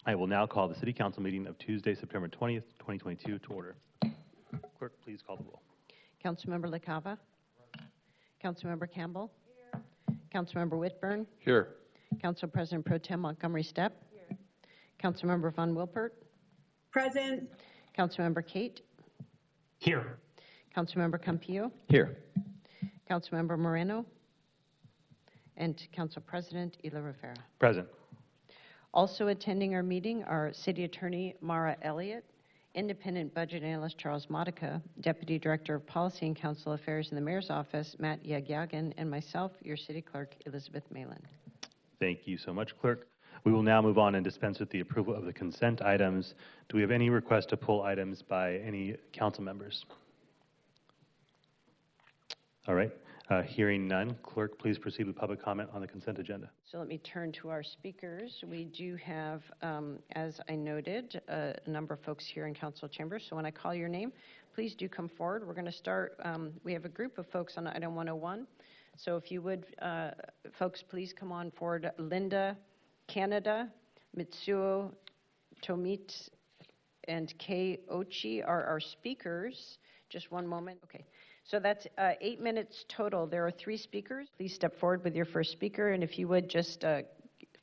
I will now call the City Council meeting of Tuesday, September 20th, 2022 to order. Clerk, please call the roll. Councilmember LaCava. Councilmember Campbell. Here. Councilmember Whitburn. Here. Council President Pro Tem Montgomery Stepp. Here. Councilmember Von Wilpert. Present. Councilmember Kate. Here. Councilmember Campillo. Here. Councilmember Moreno. And Council President Elo-Rivera. Present. Also attending our meeting are City Attorney Mara Elliott, Independent Budget Analyst Charles Modica, Deputy Director of Policy and Council Affairs in the Mayor's Office Matt Yagyagan, and myself, your City Clerk Elizabeth Malin. Thank you so much, Clerk. We will now move on and dispense with the approval of the consent items. Do we have any request to pull items by any council members? All right. Hearing none, Clerk, please proceed with public comment on the consent agenda. So let me turn to our speakers. We do have, as I noted, a number of folks here in council chambers. So when I call your name, please do come forward. We're going to start. We have a group of folks on item 101. So if you would, folks, please come on forward. Linda Canada, Mitsuo Tomit, and Kei Ochi are our speakers. Just one moment. Okay. So that's 8 minutes total. There are 3 speakers. Please step forward with your first speaker, and if you would just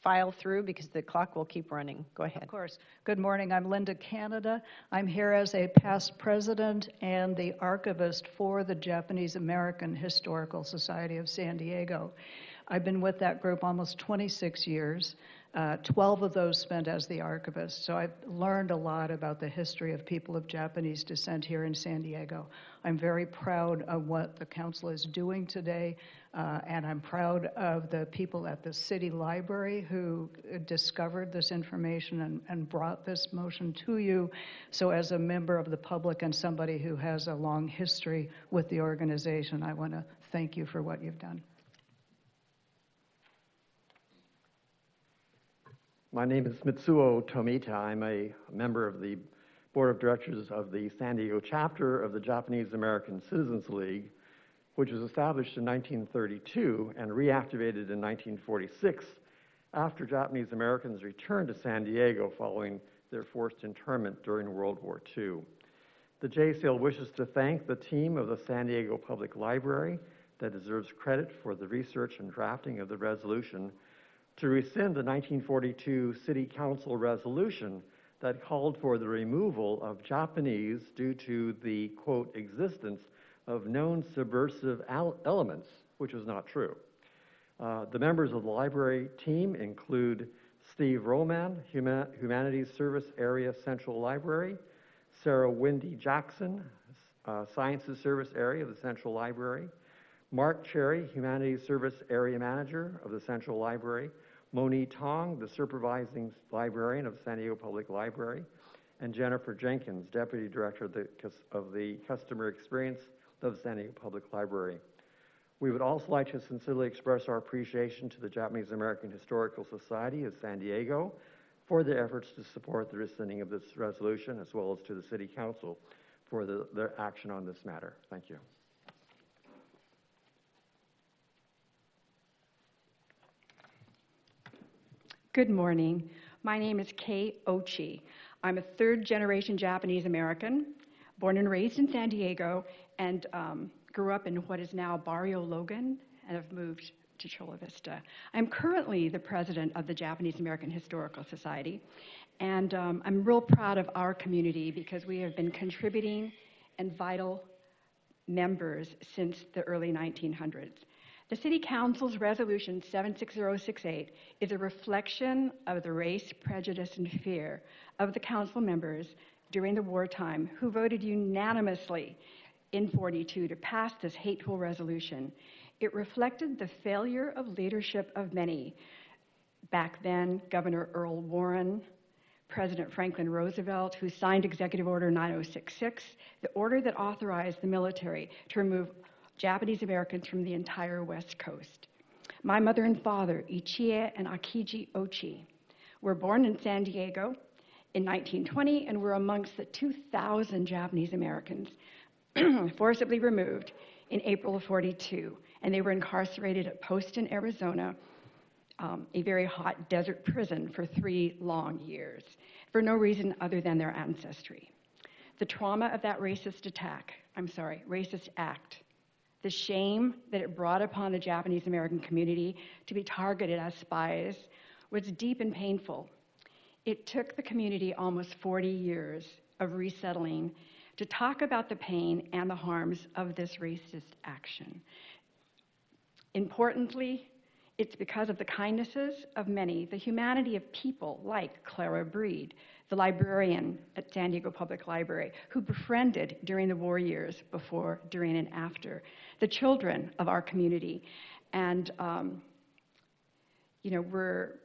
file through because the clock will keep running. Go ahead. Of course. Good morning. I'm Linda Canada. I'm here as a past president and the archivist for the Japanese American Historical Society of San Diego. I've been with that group almost 26 years. 12 of those spent as the archivist. So I've learned a lot about the history of people of Japanese descent here in San Diego. I'm very proud of what the council is doing today, and I'm proud of the people at the city library who discovered this information and brought this motion to you. So as a member of the public and somebody who has a long history with the organization, I want to thank you for what you've done. My name is Mitsuo Tomita. I'm a member of the Board of Directors of the San Diego chapter of the Japanese American Citizens League, which was established in 1932 and reactivated in 1946 after Japanese Americans returned to San Diego following their forced internment during World War II. The JCL wishes to thank the team of the San Diego Public Library that deserves credit for the research and drafting of the resolution to rescind the 1942 City Council resolution that called for the removal of Japanese due to the, quote, existence of known subversive elements, which is not true. The members of the library team include Steve Roman, Humanities Service Area Central Library, Sarah Wendy Jackson, Sciences Service Area of the Central Library, Mark Cherry, Humanities Service Area Manager of the Central Library, Moni Tong, the Supervising Librarian of San Diego Public Library, and Jennifer Jenkins, Deputy Director of the Customer Experience of San Diego Public Library. We would also like to sincerely express our appreciation to the Japanese American Historical Society of San Diego for their efforts to support the rescinding of this resolution, as well as to the City Council for their action on this matter. Thank you. Good morning. My name is Kei Ochi. I'm a third-generation Japanese American, born and raised in San Diego, and grew up in what is now Barrio Logan, and have moved to Chula Vista. I'm currently the president of the Japanese American Historical Society, and I'm real proud of our community because we have been contributing and vital members since the early 1900s. The City Council's Resolution 76068 is a reflection of the race, prejudice, and fear of the council members during the wartime who voted unanimously in 42 to pass this hateful resolution. It reflected the failure of leadership of many. Back then, Governor Earl Warren, President Franklin Roosevelt, who signed Executive Order 9066, the order that authorized the military to remove Japanese Americans from the entire West Coast. My mother and father, Ichie and Akiji Ochi, were born in San Diego in 1920 and were amongst the 2,000 Japanese Americans forcibly removed in April of 42. And they were incarcerated at Poston, Arizona a very hot desert prison for 3 long years for no reason other than their ancestry. The trauma of that racist act, the shame that it brought upon the Japanese American community to be targeted as spies was deep and painful. It took the community almost 40 years of resettling to talk about the pain and the harms of this racist action. Importantly, it's because of the kindnesses of many, the humanity of people like Clara Breed, the librarian at San Diego Public Library, who befriended during the war years before, during, and after, the children of our community. And, were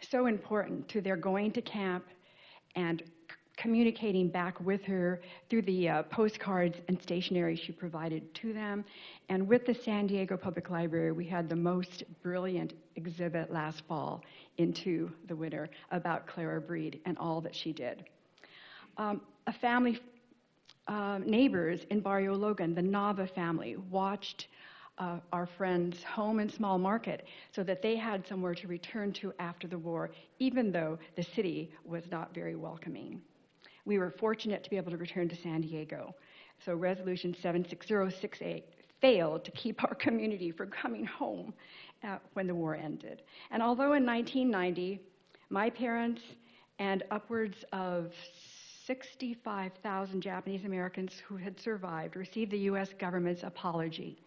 so important to their going to camp and communicating back with her through the postcards and stationery she provided to them. And with the San Diego Public Library, we had the most brilliant exhibit last fall into the winter about Clara Breed and all that she did. A family, neighbors in Barrio Logan, the Nava family, watched our friends' home and small market so that they had somewhere to return to after the war, even though the city was not very welcoming. We were fortunate to be able to return to San Diego. So Resolution 76068 failed to keep our community from coming home when the war ended. And although in 1990, my parents and upwards of 65,000 Japanese Americans who had survived received the US government's apology,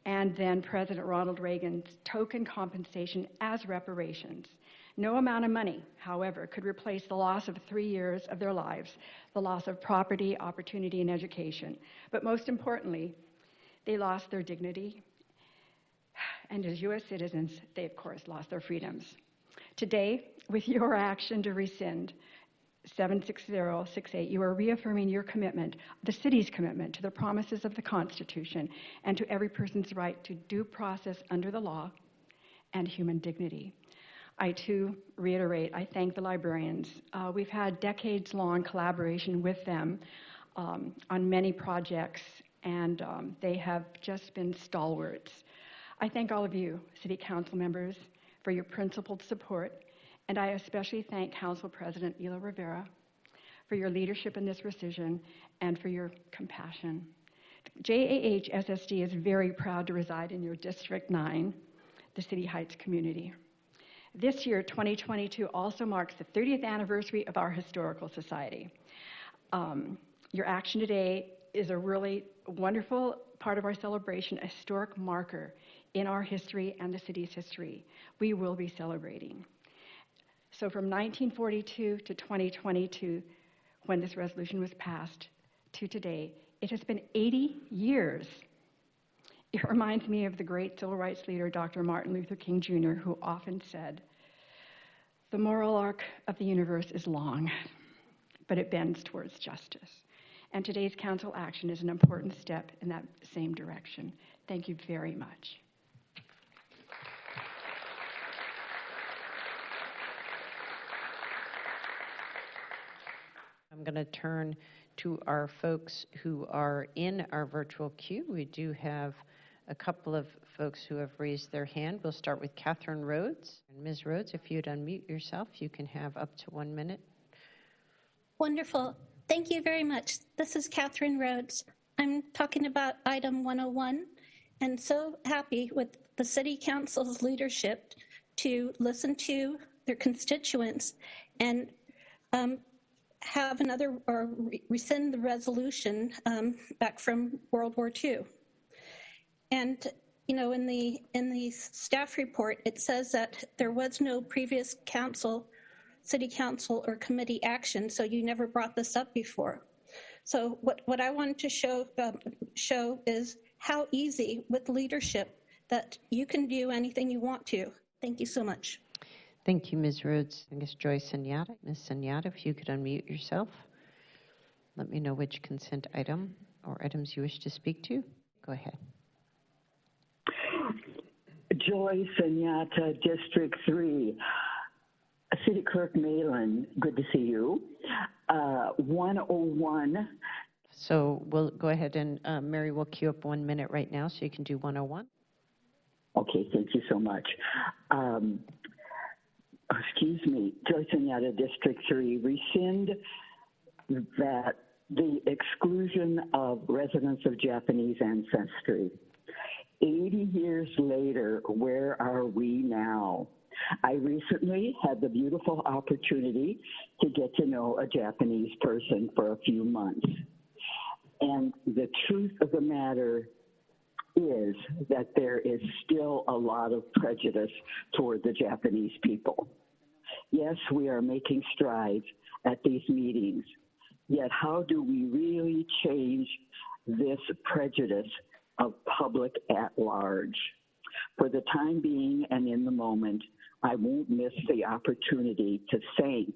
and then President Ronald Reagan's token compensation as reparations. No amount of money, however, could replace the loss of 3 years of their lives, the loss of property, opportunity, and education. But most importantly, they lost their dignity. And as US citizens, they of course lost their freedoms. Today, with your action to rescind 76068, you are reaffirming your commitment, the city's commitment to the promises of the Constitution and to every person's right to due process under the law and human dignity. I too reiterate, I thank the librarians. We've had decades-long collaboration with them on many projects, and they have just been stalwarts. I thank all of you, City Council members, for your principled support, and I especially thank Council President Elo-Rivera for your leadership in this rescission and for your compassion. JAH SSD is very proud to reside in your District 9, the City Heights community. This year, 2022, also marks the 30th anniversary of our Historical Society. Your action today is a really wonderful part of our celebration, a historic marker in our history and the city's history. We will be celebrating. So from 1942 to 2022, when this resolution was passed, to today, it has been 80 years. It reminds me of the great civil rights leader, Dr. Martin Luther King Jr., who often said, "The moral arc of the universe is long, but it bends towards justice." And today's council action is an important step in that same direction. Thank you very much. I'm going to turn to our folks who are in our virtual queue. We do have a couple of folks who have raised their hand. We'll start with Catherine Rhodes. And Ms. Rhodes, if you'd unmute yourself, you can have up to 1 minute. Wonderful. Thank you very much. This is Catherine Rhodes. I'm talking about item 101 and so happy with the City Council's leadership to listen to their constituents and have another, or rescind the resolution back from World War II. And, you know, in the staff report, it says that there was no previous city council or committee action, so you never brought this up before. So what I wanted to show is how easy with leadership that you can do anything you want to. Thank you so much. Thank you, Ms. Rhodes. I guess Joyce Sunyata. Ms. Sunyata, if you could unmute yourself. Let me know which consent item or items you wish to speak to. Go ahead. Joyce Sunyata, District 3. City Clerk Malin, good to see you. 101. So we'll go ahead and Mary will queue up 1 minute right now so you can do 101. Okay, thank you so much. Excuse me, Joyce Onyata, District 3, rescind that the exclusion of residents of Japanese ancestry. 80 years later, where are we now? I recently had the beautiful opportunity to get to know a Japanese person for a few months. And the truth of the matter is that there is still a lot of prejudice toward the Japanese people. Yes, we are making strides at these meetings, yet how do we really change this prejudice of public at large? For the time being and in the moment, I won't miss the opportunity to thank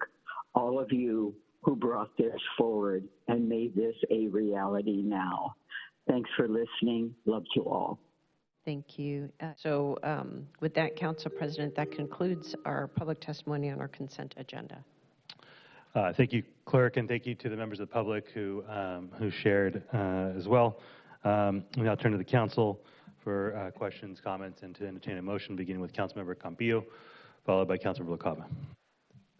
all of you who brought this forward and made this a reality now. Thanks for listening. Love to all. Thank you. With that, Council President, that concludes our public testimony on our consent agenda. Thank you, Clerk, and thank you to the members of the public who shared as well. We now turn to the Council for questions, comments, and to entertain a motion, beginning with Councilmember Campillo, followed by Councilmember LaCava.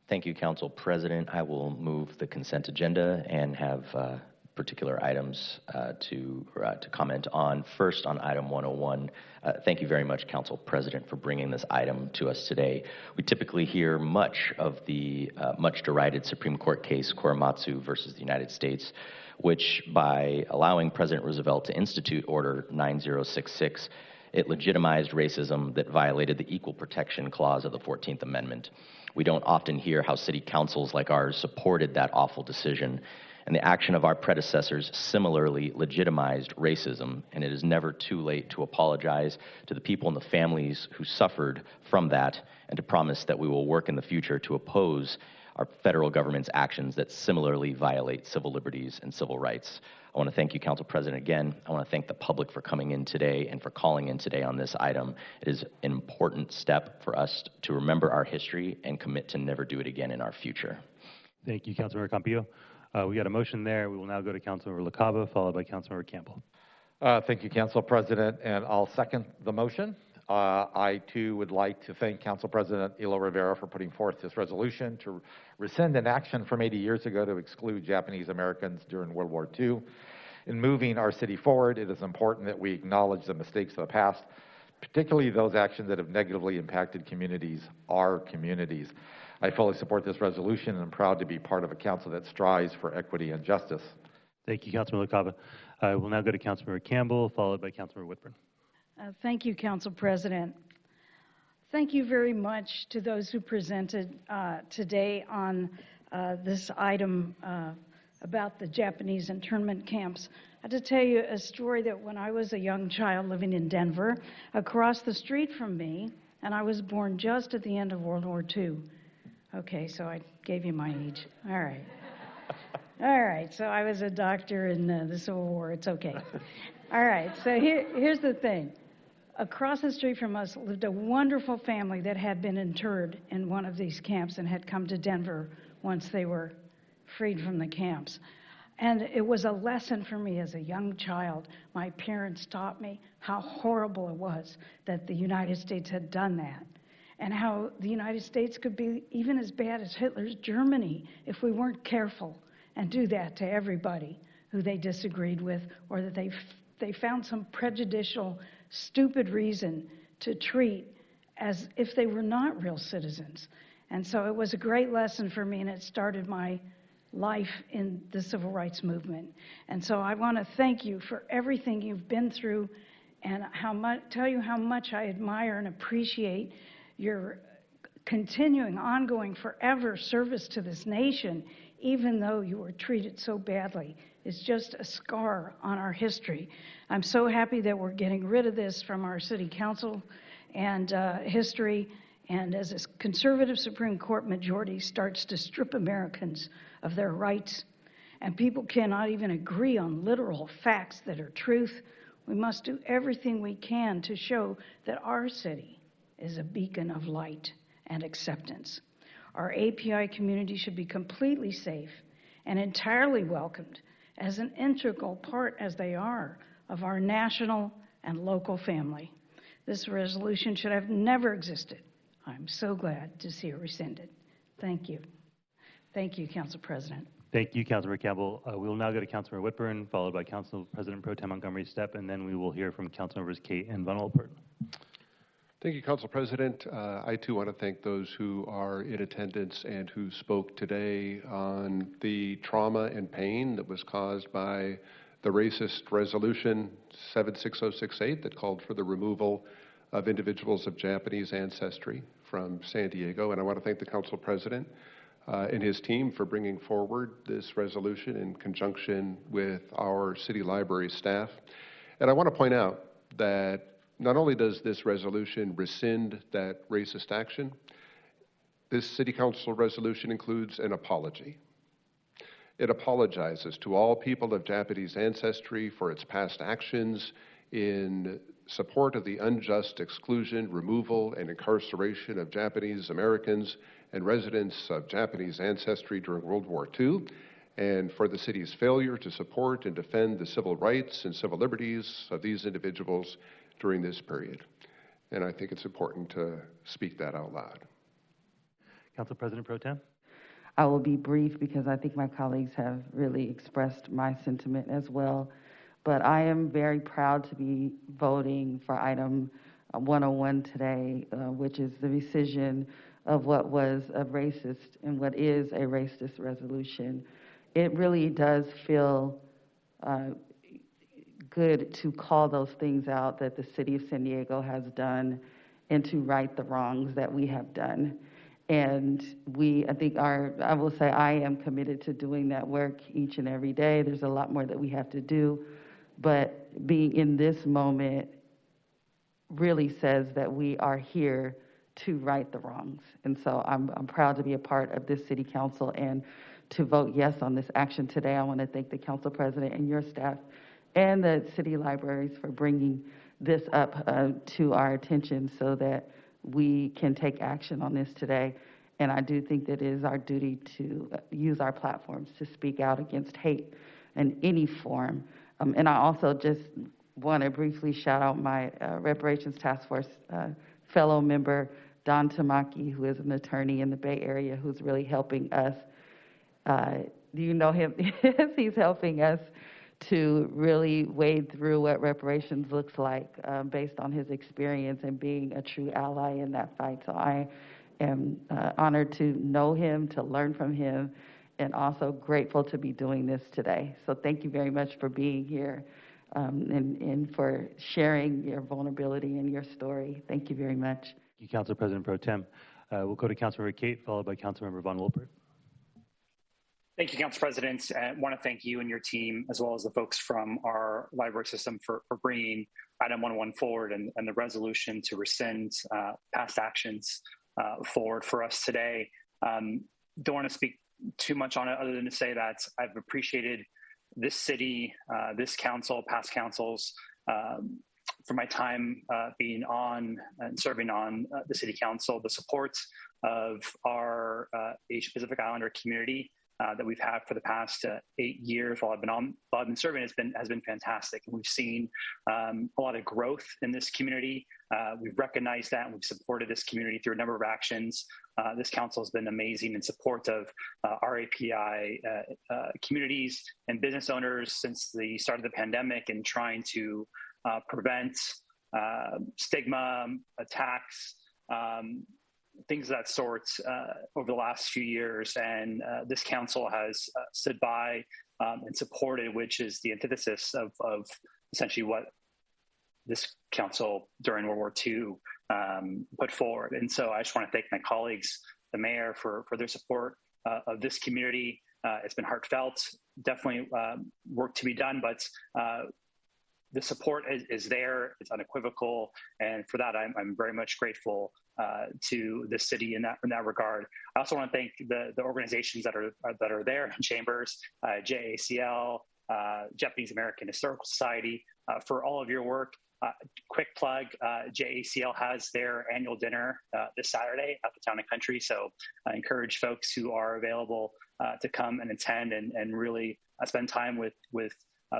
Thank you, Council President. I will move the consent agenda and have particular items to comment on. First, on item 101, thank you very much, Council President, for bringing this item to us today. We typically hear much of the much derided Supreme Court case, Korematsu versus the United States, which, by allowing President Roosevelt to institute Order 9066, it legitimized racism that violated the Equal Protection Clause of the 14th Amendment. We don't often hear how city councils like ours supported that awful decision, and the action of our predecessors similarly legitimized racism, and it is never too late to apologize to the people and the families who suffered from that, and to promise that we will work in the future to oppose our federal government's actions that similarly violate civil liberties and civil rights. I want to thank you, Council President, again. I want to thank the public for coming in today and for calling in today on this item. It is an important step for us to remember our history and commit to never do it again in our future. Thank you, Councilmember Campillo. We got a motion there. We will now go to Councilmember LaCava, followed by Councilmember Campbell. Thank you, Council President, and I'll second the motion. I, too, would like to thank Council President Elo-Rivera for putting forth this resolution to rescind an action from 80 years ago to exclude Japanese Americans during World War II. In moving our city forward, it is important that we acknowledge the mistakes of the past, particularly those actions that have negatively impacted communities, our communities. I fully support this resolution and I'm proud to be part of a council that strives for equity and justice. Thank you, Councilmember LaCava. We'll now go to Councilmember Campbell, followed by Councilmember Whitburn. Thank you, Council President. Thank you very much to those who presented today on this item about the Japanese internment camps. I have to tell you a story that when I was a young child living in Denver, across the street from me, and I was born just at the end of World War II. Okay, so I gave you my age. All right. All right, so I was a doctor in the Civil War. It's okay. All right, so here's the thing. Across the street from us lived a wonderful family that had been interred in one of these camps and had come to Denver once they were freed from the camps. And it was a lesson for me as a young child. My parents taught me how horrible it was that the United States had done that, and how the United States could be even as bad as Hitler's Germany if we weren't careful and do that to everybody who they disagreed with, or that they found some prejudicial, stupid reason to treat as if they were not real citizens. And so it was a great lesson for me, and it started my life in the civil rights movement. And so I want to thank you for everything you've been through, and tell you how much I admire and appreciate your continuing, ongoing, forever service to this nation, even though you were treated so badly. It's just a scar on our history. I'm so happy that we're getting rid of this from our city council and history, and as a conservative Supreme Court majority starts to strip Americans of their rights, and people cannot even agree on literal facts that are truth, we must do everything we can to show that our city is a beacon of light and acceptance. Our API community should be completely safe and entirely welcomed as an integral part, as they are, of our national and local family. This resolution should have never existed. I'm so glad to see it rescinded. Thank you. Thank you, Council President. Thank you, Councilmember Campbell. We will now go to Councilmember Whitburn, followed by Council President Pro Tem Montgomery Steppe, and then we will hear from Councilmembers Kate and Von Wolpert. Thank you, Council President. I too want to thank those who are in attendance and who spoke today on the trauma and pain that was caused by the racist resolution 76068 that called for the removal of individuals of Japanese ancestry from San Diego. And I want to thank the Council President and his team for bringing forward this resolution in conjunction with our city library staff. And I want to point out that not only does this resolution rescind that racist action, this City Council resolution includes an apology. It apologizes to all people of Japanese ancestry for its past actions in support of the unjust exclusion, removal, and incarceration of Japanese Americans and residents of Japanese ancestry during World War II, and for the city's failure to support and defend the civil rights and civil liberties of these individuals during this period. And I think it's important to speak that out loud. Council President Pro Tem. I will be brief because I think my colleagues have really expressed my sentiment as well. But I am very proud to be voting for item 101 today, which is the rescission of what was a racist and what is a racist resolution. It really does feel good to call those things out that the city of San Diego has done and to right the wrongs that we have done. And I will say I am committed to doing that work each and every day. There's a lot more that we have to do, but being in this moment really says that we are here to right the wrongs. And so I'm proud to be a part of this city council and to vote yes on this action today. I want to thank the council president and your staff and the city libraries for bringing this up to our attention so that we can take action on this today. And I do think that it is our duty to use our platforms to speak out against hate in any form. And I also just want to briefly shout out my Reparations Task Force fellow member, Don Tamaki, who is an attorney in the Bay Area, who's really helping us. Do you know him? He's helping us to really wade through what reparations looks like based on his experience and being a true ally in that fight. So I am honored to know him, to learn from him, and also grateful to be doing this today. So thank you very much for being here and for sharing your vulnerability and your story. Thank you very much. Thank you, Council President Pro Tem. We'll go to Councilmember Kate, followed by Councilmember Von Wolpert. Thank you, Council President. I want to thank you and your team, as well as the folks from our library system for bringing item 101 forward and the resolution to rescind past actions forward for us today. Don't want to speak too much on it other than to say that I've appreciated this city, this council, past councils, for my time being on and serving on the city council, the support of our Asia Pacific Islander community that we've had for the past 8 years while I've been serving has been fantastic. And we've seen a lot of growth in this community. We've recognized that and we've supported this community through a number of actions. This council has been amazing in support of RAPI communities and business owners since the start of the pandemic and trying to prevent stigma, attacks, things of that sort over the last few years. And this council has stood by and supported, which is the antithesis of essentially what this council during World War II put forward. And so I just want to thank my colleagues, the mayor, for their support of this community. It's been heartfelt, definitely work to be done, but the support is there, it's unequivocal, and for that I'm very much grateful to the city in that regard. I also want to thank the organizations that are there in Chambers, JACL, Japanese American Historical Society, for all of your work. Quick plug, JACL has their annual dinner this Saturday at the Town and Country, so I encourage folks who are available to come and attend and really spend time with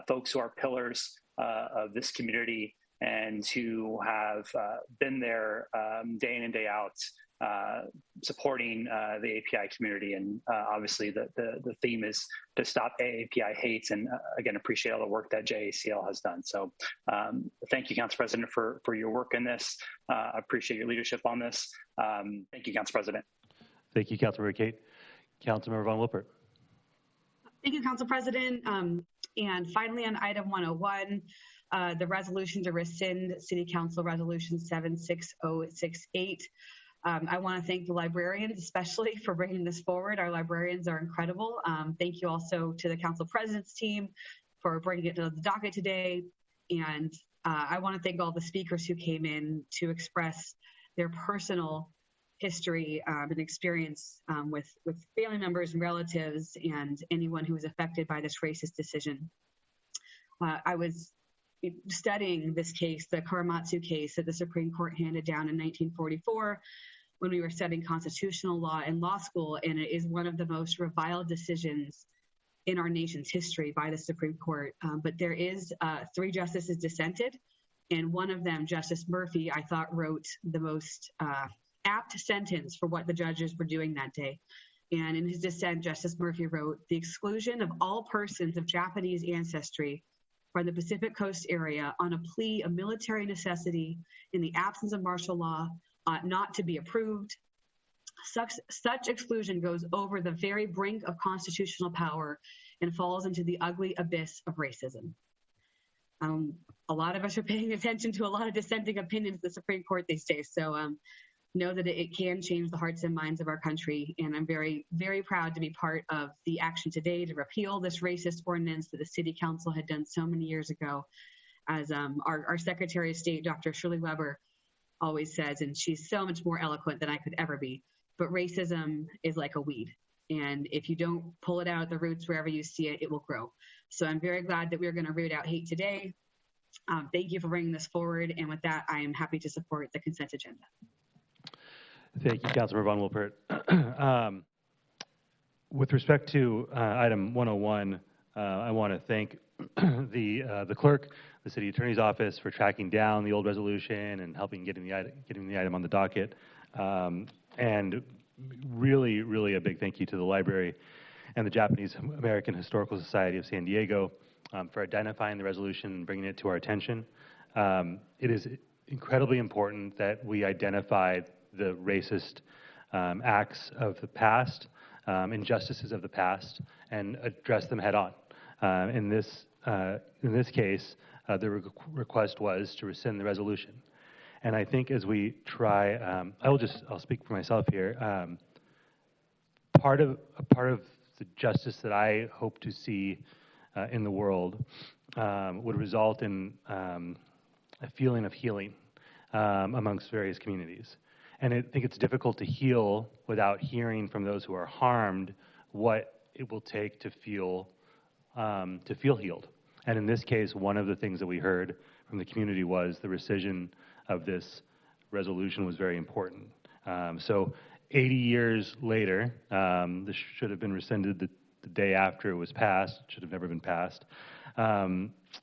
folks who are pillars of this community and who have been there day in and day out, supporting the API community. And obviously the theme is to stop API hate, and again, appreciate all the work that JACL has done. So thank you, Council President, for your work in this. I appreciate your leadership on this. Thank you, Council President. Thank you, Councilmember Kate. Councilmember Von Wilpert. Thank you, Council President. And finally, on item 101, the resolution to rescind City Council Resolution 76068. I want to thank the librarians, especially for bringing this forward. Our librarians are incredible. Thank you also to the Council President's team for bringing it to the docket today. And I want to thank all the speakers who came in to express their personal history and experience with family members and relatives and anyone who was affected by this racist decision. I was studying this case, the Korematsu case that the Supreme Court handed down in 1944 when we were studying constitutional law in law school, and it is one of the most reviled decisions in our nation's history by the Supreme Court. But there is 3 justices dissented, and one of them, Justice Murphy, I thought wrote the most apt sentence for what the judges were doing that day. And in his dissent, Justice Murphy wrote, "The exclusion of all persons of Japanese ancestry from the Pacific Coast area on a plea of military necessity in the absence of martial law ought not to be approved. Such exclusion goes over the very brink of constitutional power and falls into the ugly abyss of racism." A lot of us are paying attention to a lot of dissenting opinions in the Supreme Court these days. So know that it can change the hearts and minds of our country. And I'm very, very proud to be part of the action today to repeal this racist ordinance that the City Council had done so many years ago. As our Secretary of State, Dr. Shirley Weber, always says, and she's so much more eloquent than I could ever be, but racism is like a weed. And if you don't pull it out at the roots wherever you see it, it will grow. So I'm very glad that we're going to root out hate today. Thank you for bringing this forward. And with that, I am happy to support the consent agenda. Thank you, Councilmember Von Wilpert. With respect to item 101, I want to thank the clerk, the city attorney's office for tracking down the old resolution and helping getting the item on the docket. And really, really a big thank you to the library and the Japanese American Historical Society of San Diego for identifying the resolution and bringing it to our attention. It is incredibly important that we identified the racist acts of the past, injustices of the past, and address them head on. In this case, the request was to rescind the resolution. And I think as we try, I'll speak for myself here. Part of the justice that I hope to see in the world would result in a feeling of healing amongst various communities. And I think it's difficult to heal without hearing from those who are harmed what it will take to feel healed. And in this case, one of the things that we heard from the community was the rescission of this resolution was very important. So 80 years later, this should have been rescinded the day after it was passed, should have never been passed.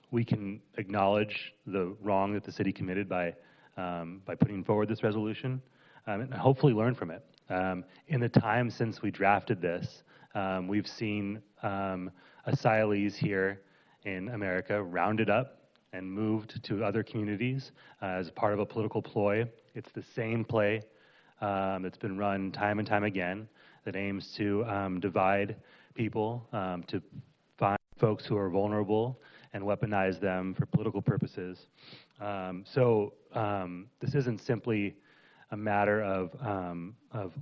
We can acknowledge the wrong that the city committed by putting forward this resolution. And hopefully learn from it. In the time since we drafted this, we've seen asylees here in America rounded up and moved to other communities as part of a political ploy. It's the same play that's been run time and time again that aims to divide people, to find folks who are vulnerable and weaponize them for political purposes. So this isn't simply a matter of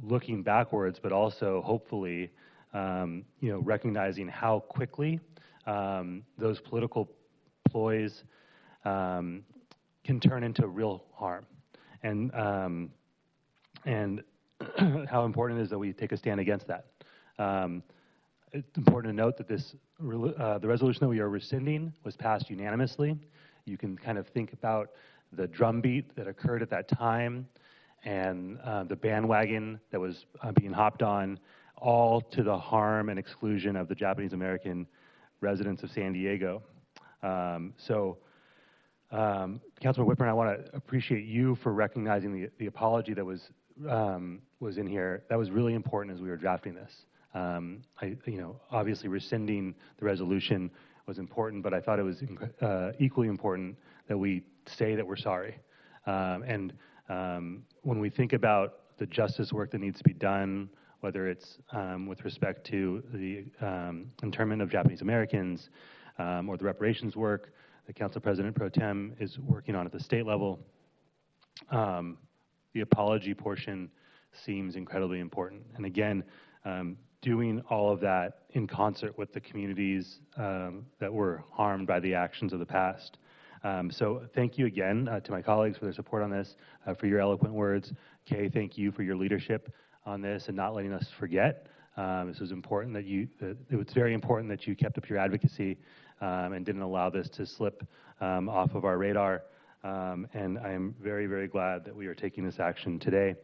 looking backwards, but also hopefully, recognizing how quickly those political ploys can turn into real harm, and how important it is that we take a stand against that. It's important to note that the resolution that we are rescinding was passed unanimously. You can kind of think about the drumbeat that occurred at that time and the bandwagon that was being hopped on, all to the harm and exclusion of the Japanese American residents of San Diego. So Councilor Whitburn, I want to appreciate you for recognizing the apology that was in here. That was really important as we were drafting this. Obviously rescinding the resolution was important, but I thought it was equally important that we say that we're sorry. When we think about the justice work that needs to be done, whether it's with respect to the internment of Japanese Americans or the reparations work that Council President Pro Tem is working on at the state level, the apology portion seems incredibly important. And again, doing all of that in concert with the communities that were harmed by the actions of the past. So thank you again to my colleagues for their support on this, for your eloquent words. Kay, thank you for your leadership on this and not letting us forget. This was important that it was very important that you kept up your advocacy and didn't allow this to slip off of our radar. And I am very, very glad that we are taking this action today.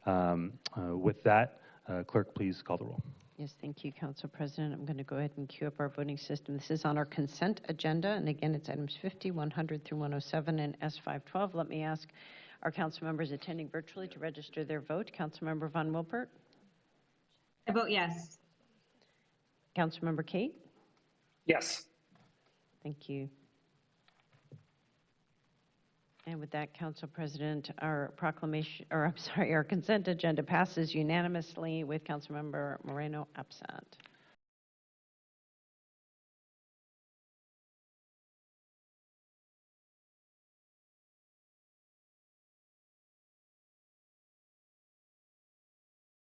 With that, clerk, please call the roll. Yes, thank you, Council President. I'm going to go ahead and queue up our voting system. This is on our consent agenda, and again, it's items 50, 100 through 107, and S512. Let me ask our council members attending virtually to register their vote. Councilmember Von Wilpert? I vote yes. Councilmember Kate? Yes. Thank you. And with that, Council President, our proclamation, or I'm sorry, our consent agenda passes unanimously with Councilmember Moreno absent.